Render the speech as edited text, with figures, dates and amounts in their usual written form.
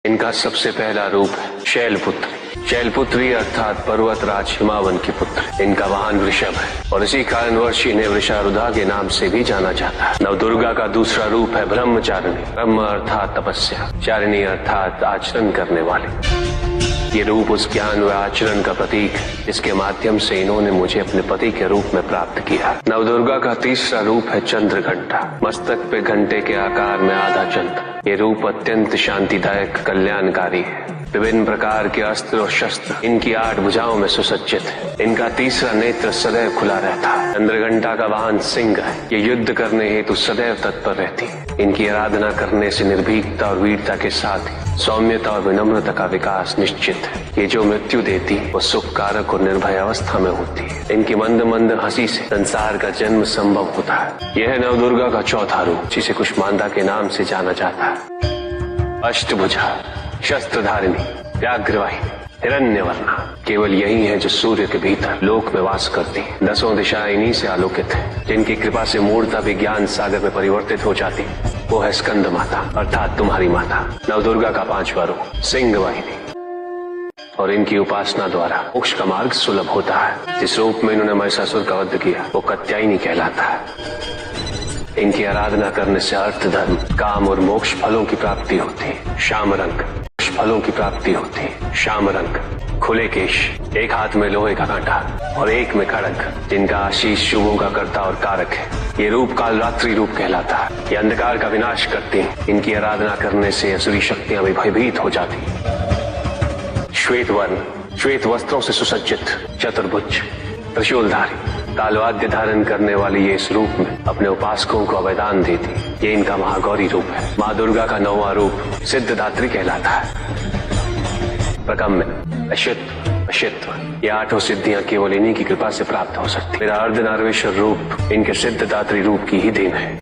इनका सबसे पहला रूप है शैलपुत्री। शैलपुत्री अर्थात पर्वतराज हिमावन की पुत्र। इनका वाहन वृषभ है और इसी कारणवश इन्हें वृषारुधा के नाम से भी जाना जाता है। नवदुर्गा का दूसरा रूप है ब्रह्मचारिणी। ब्रह्म अर्थात तपस्या, चारिणी अर्थात आचरण करने वाली। ये रूप उस ज्ञान व आचरण का प्रतीक है जिसके माध्यम से इन्होंने मुझे अपने पति के रूप में प्राप्त किया। नवदुर्गा का तीसरा रूप है चंद्रघंटा। मस्तक पे घंटे के आकार में आधा चंद्र। ये रूप अत्यंत शांतिदायक कल्याणकारी है। विभिन्न प्रकार के अस्त्र और शस्त्र इनकी 8 भुजाओं में सुसज्जित है। इनका तीसरा नेत्र सदैव खुला रहता है। चंद्रघंटा का वाहन सिंह है। ये युद्ध करने हेतु सदैव तत्पर रहती है। इनकी आराधना करने से निर्भीकता और वीरता के साथ ही सौम्यता और विनम्रता का विकास निश्चित है। ये जो मृत्यु देती है वो सुख कारक और निर्भय अवस्था में होती है। इनकी मंद मंद हंसी से संसार का जन्म संभव होता है। यह है नवदुर्गा का चौथा रूप जिसे कुष्मांडा के नाम से जाना जाता है। अष्टभुजा, शस्त्रधारिणी, व्याघ्रवाहिनी, हिरण्यवर्णा केवल यही है जो सूर्य के भीतर लोक में वास करती है। 10 दिशाएं इन्हीं से आलोकित है। जिनकी कृपा से मूर्ता भी ज्ञान सागर में परिवर्तित हो जाती है। वो है स्कंद माता अर्थात तुम्हारी माता। नवदुर्गा का 5वां रूप सिंह वाहिनी और इनकी उपासना द्वारा मोक्ष का मार्ग सुलभ होता है। जिस रूप में इन्होंने महिषासुर का वध किया वो कात्यायनी कहलाता है। इनकी आराधना करने से अर्थ, धर्म, काम और मोक्ष फलों की प्राप्ति होती है। श्याम रंग, फलों की प्राप्ति होती है। श्याम रंग, खुले केश, एक हाथ में लोहे का कांटा और एक में खड़ग, जिनका आशीष शुभों का कर्ता और कारक है। ये रूप काल रात्रि रूप कहलाता है। ये अंधकार का विनाश करती हैं। इनकी आराधना करने से असुरी शक्तियां भी भयभीत हो जाती हैं। श्वेत वर्ण, श्वेत वस्त्रों से सुसज्जित, चतुर्भुज, त्रिशूलधारी, तालवाद्य धारण करने वाली ये इस रूप में अपने उपासकों को अवदान देती। ये इनका महागौरी रूप है। माँ दुर्गा का 9वां रूप सिद्धदात्री कहलाता है। प्रकम्य, अशित्व, ये 8 सिद्धियां केवल इन्हीं की कृपा से प्राप्त हो सकती। मेरा अर्धनारीश्वर रूप इनके सिद्धदात्री रूप की ही देन है।